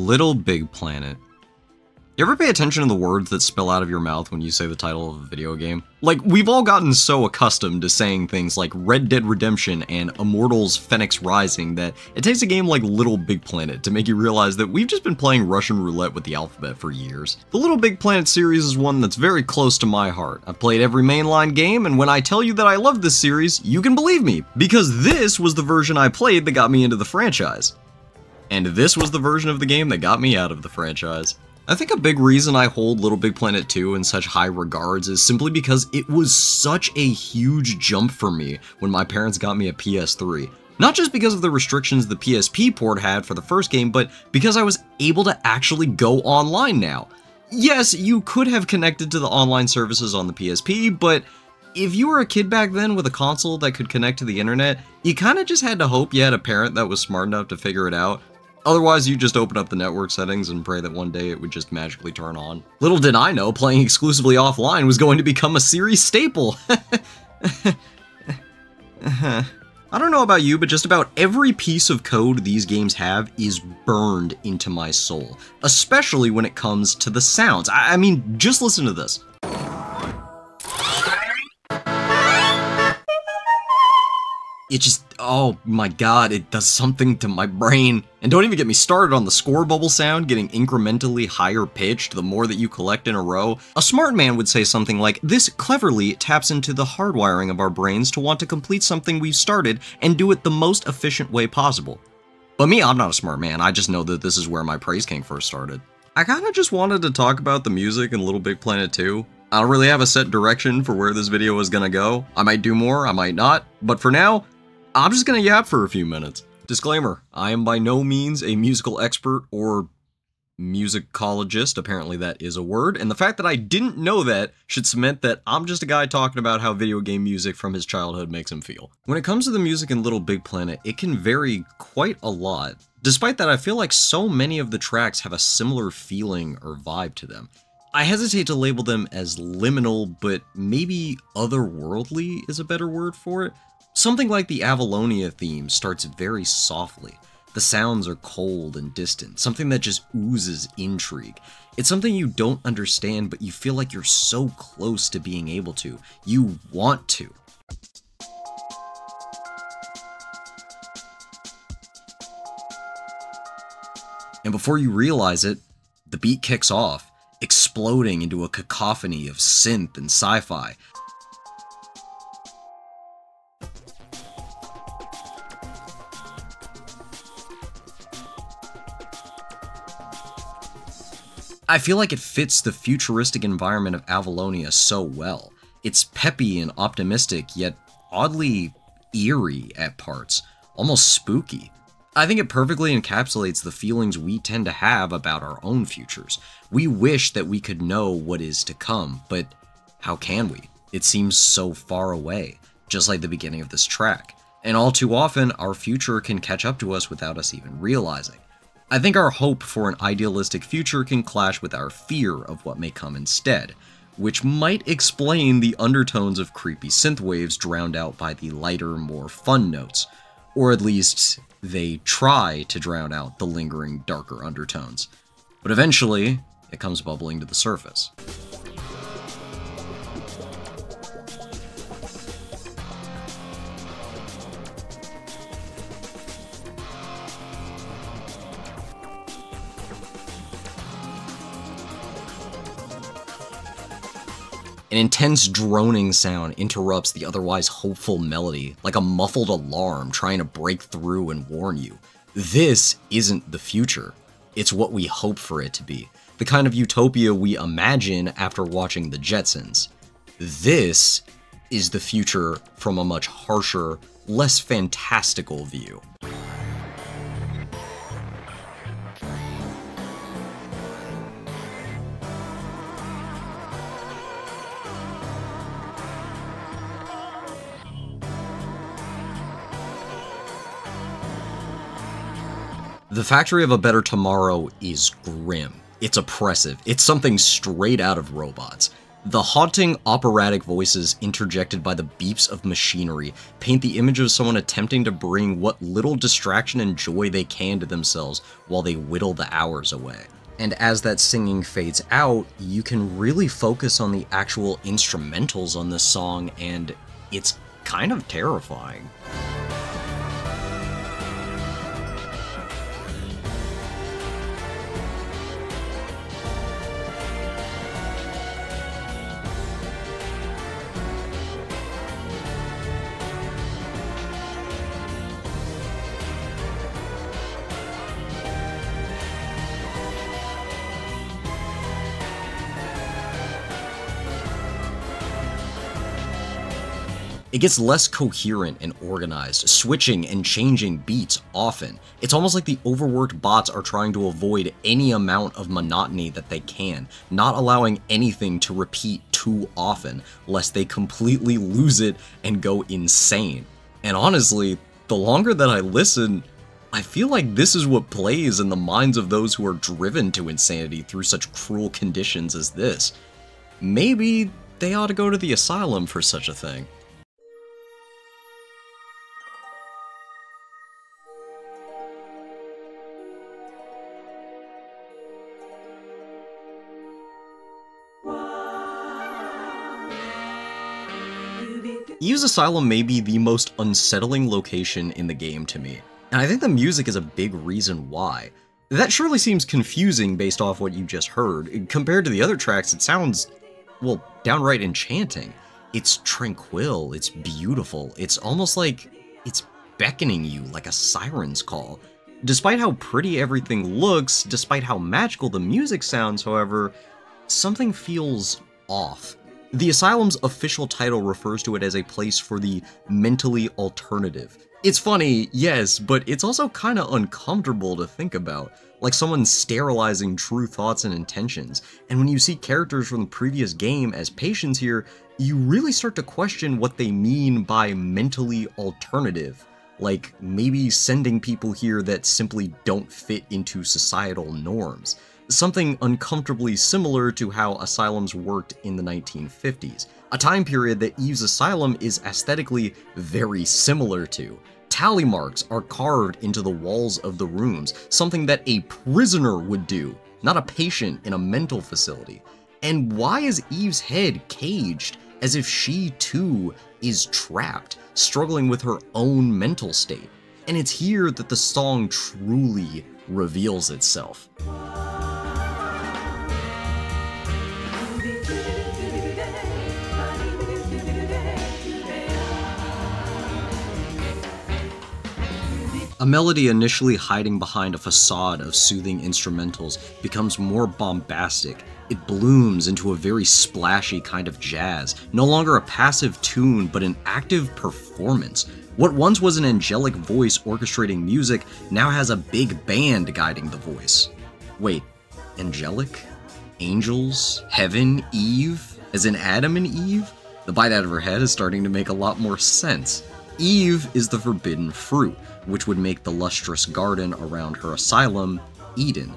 Little Big Planet. You ever pay attention to the words that spill out of your mouth when you say the title of a video game? Like, we've all gotten so accustomed to saying things like Red Dead Redemption and Immortals Phoenix Rising that it takes a game like Little Big Planet to make you realize that we've just been playing Russian roulette with the alphabet for years. The Little Big Planet series is one that's very close to my heart. I've played every mainline game, and when I tell you that I love this series, you can believe me, because this was the version I played that got me into the franchise. And this was the version of the game that got me out of the franchise. I think a big reason I hold Little Big Planet 2 in such high regards is simply because it was such a huge jump for me when my parents got me a PS3. Not just because of the restrictions the PSP port had for the first game, but because I was able to actually go online now. Yes, you could have connected to the online services on the PSP, but if you were a kid back then with a console that could connect to the internet, you kinda just had to hope you had a parent that was smart enough to figure it out. Otherwise, you just open up the network settings and pray that one day it would just magically turn on. Little did I know playing exclusively offline was going to become a series staple. I don't know about you, but just about every piece of code these games have is burned into my soul, especially when it comes to the sounds. I mean, just listen to this. It just, oh my god, it does something to my brain. And don't even get me started on the score bubble sound getting incrementally higher pitched the more that you collect in a row. A smart man would say something like, this cleverly taps into the hardwiring of our brains to want to complete something we've started and do it the most efficient way possible. But me, I'm not a smart man, I just know that this is where my praise king first started. I kinda just wanted to talk about the music in Little Big Planet 2. I don't really have a set direction for where this video is gonna go. I might do more, I might not, but for now, I'm just gonna yap for a few minutes. Disclaimer, I am by no means a musical expert or musicologist, apparently that is a word, and the fact that I didn't know that should cement that I'm just a guy talking about how video game music from his childhood makes him feel. When it comes to the music in Little Big Planet, it can vary quite a lot. Despite that, I feel like so many of the tracks have a similar feeling or vibe to them. I hesitate to label them as liminal, but maybe otherworldly is a better word for it. Something like the Avalonia theme starts very softly. The sounds are cold and distant, something that just oozes intrigue. It's something you don't understand, but you feel like you're so close to being able to. You want to. And before you realize it, the beat kicks off, exploding into a cacophony of synth and sci-fi. I feel like it fits the futuristic environment of Avalonia so well. It's peppy and optimistic, yet oddly eerie at parts, almost spooky. I think it perfectly encapsulates the feelings we tend to have about our own futures. We wish that we could know what is to come, but how can we? It seems so far away, just like the beginning of this track. And all too often, our future can catch up to us without us even realizing. I think our hope for an idealistic future can clash with our fear of what may come instead, which might explain the undertones of creepy synthwaves drowned out by the lighter, more fun notes, or at least they try to drown out the lingering, darker undertones. But eventually, it comes bubbling to the surface. An intense droning sound interrupts the otherwise hopeful melody, like a muffled alarm trying to break through and warn you. This isn't the future. It's what we hope for it to be. The kind of utopia we imagine after watching The Jetsons. This is the future from a much harsher, less fantastical view. The Factory of a Better Tomorrow is grim. It's oppressive. It's something straight out of Robots. The haunting, operatic voices interjected by the beeps of machinery paint the image of someone attempting to bring what little distraction and joy they can to themselves while they whittle the hours away. And as that singing fades out, you can really focus on the actual instrumentals on this song, and it's kind of terrifying. It gets less coherent and organized, switching and changing beats often. It's almost like the overworked bots are trying to avoid any amount of monotony that they can, not allowing anything to repeat too often, lest they completely lose it and go insane. And honestly, the longer that I listen, I feel like this is what plays in the minds of those who are driven to insanity through such cruel conditions as this. Maybe they ought to go to the asylum for such a thing. Eve's Asylum may be the most unsettling location in the game to me, and I think the music is a big reason why. That surely seems confusing based off what you just heard. Compared to the other tracks, it sounds, well, downright enchanting. It's tranquil, it's beautiful, it's almost like it's beckoning you like a siren's call. Despite how pretty everything looks, despite how magical the music sounds, however, something feels off. The Asylum's official title refers to it as a place for the mentally alternative. It's funny, yes, but it's also kinda uncomfortable to think about, like someone sterilizing true thoughts and intentions. And when you see characters from the previous game as patients here, you really start to question what they mean by mentally alternative. Like, maybe sending people here that simply don't fit into societal norms. Something uncomfortably similar to how asylums worked in the 1950s, a time period that Eve's Asylum is aesthetically very similar to. Tally marks are carved into the walls of the rooms, something that a prisoner would do, not a patient in a mental facility. And why is Eve's head caged, as if she too is trapped, struggling with her own mental state? And it's here that the song truly reveals itself. A melody initially hiding behind a facade of soothing instrumentals becomes more bombastic. It blooms into a very splashy kind of jazz, no longer a passive tune but an active performance. What once was an angelic voice orchestrating music now has a big band guiding the voice. Wait, angelic? Angels? Heaven? Eve? As in Adam and Eve? The bite out of her head is starting to make a lot more sense. Eve is the forbidden fruit, which would make the lustrous garden around her asylum Eden.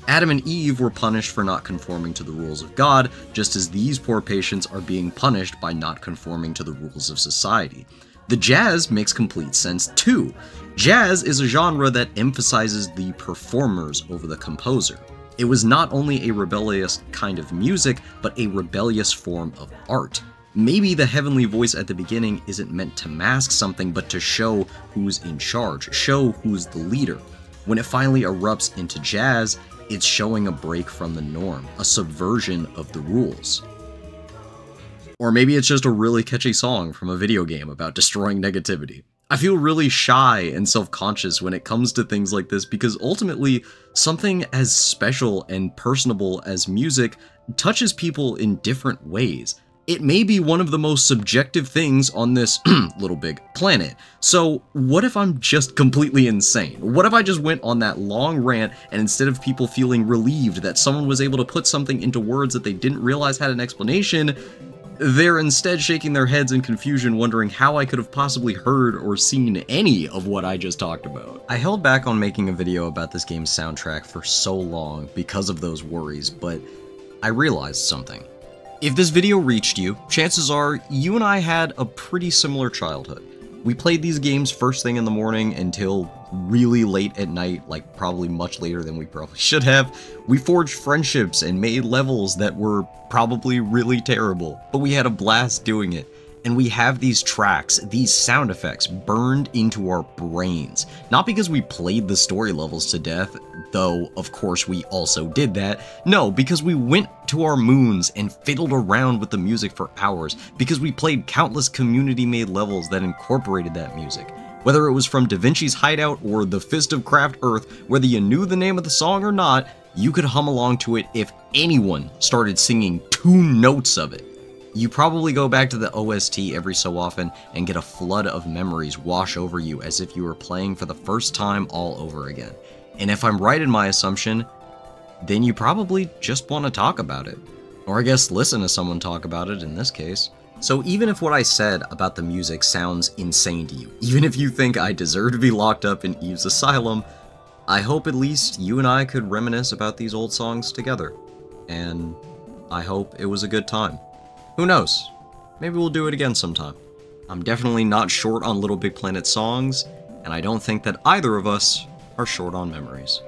Adam and Eve were punished for not conforming to the rules of God, just as these poor patients are being punished by not conforming to the rules of society. The jazz makes complete sense too. Jazz is a genre that emphasizes the performers over the composer. It was not only a rebellious kind of music, but a rebellious form of art. Maybe the heavenly voice at the beginning isn't meant to mask something, but to show who's in charge, show who's the leader. When it finally erupts into jazz, it's showing a break from the norm, a subversion of the rules. Or maybe it's just a really catchy song from a video game about destroying negativity. I feel really shy and self-conscious when it comes to things like this because ultimately, something as special and personable as music touches people in different ways. It may be one of the most subjective things on this little big planet. So what if I'm just completely insane? What if I just went on that long rant and instead of people feeling relieved that someone was able to put something into words that they didn't realize had an explanation, they're instead shaking their heads in confusion wondering how I could have possibly heard or seen any of what I just talked about. I held back on making a video about this game's soundtrack for so long because of those worries, but I realized something. If this video reached you, chances are you and I had a pretty similar childhood. We played these games first thing in the morning until really late at night, like probably much later than we probably should have. We forged friendships and made levels that were probably really terrible, but we had a blast doing it. And we have these tracks, these sound effects burned into our brains. Not because we played the story levels to death, though of course we also did that. No, because we went to our moons and fiddled around with the music for hours, because we played countless community-made levels that incorporated that music. Whether it was from Da Vinci's Hideout or The Fist of Craft Earth, whether you knew the name of the song or not, you could hum along to it if anyone started singing 2 notes of it. You probably go back to the OST every so often and get a flood of memories wash over you as if you were playing for the first time all over again. And if I'm right in my assumption, then you probably just want to talk about it. Or I guess listen to someone talk about it in this case. So even if what I said about the music sounds insane to you, even if you think I deserve to be locked up in Eve's Asylum, I hope at least you and I could reminisce about these old songs together. And I hope it was a good time. Who knows? Maybe we'll do it again sometime. I'm definitely not short on Little Big Planet songs, and I don't think that either of us are short on memories.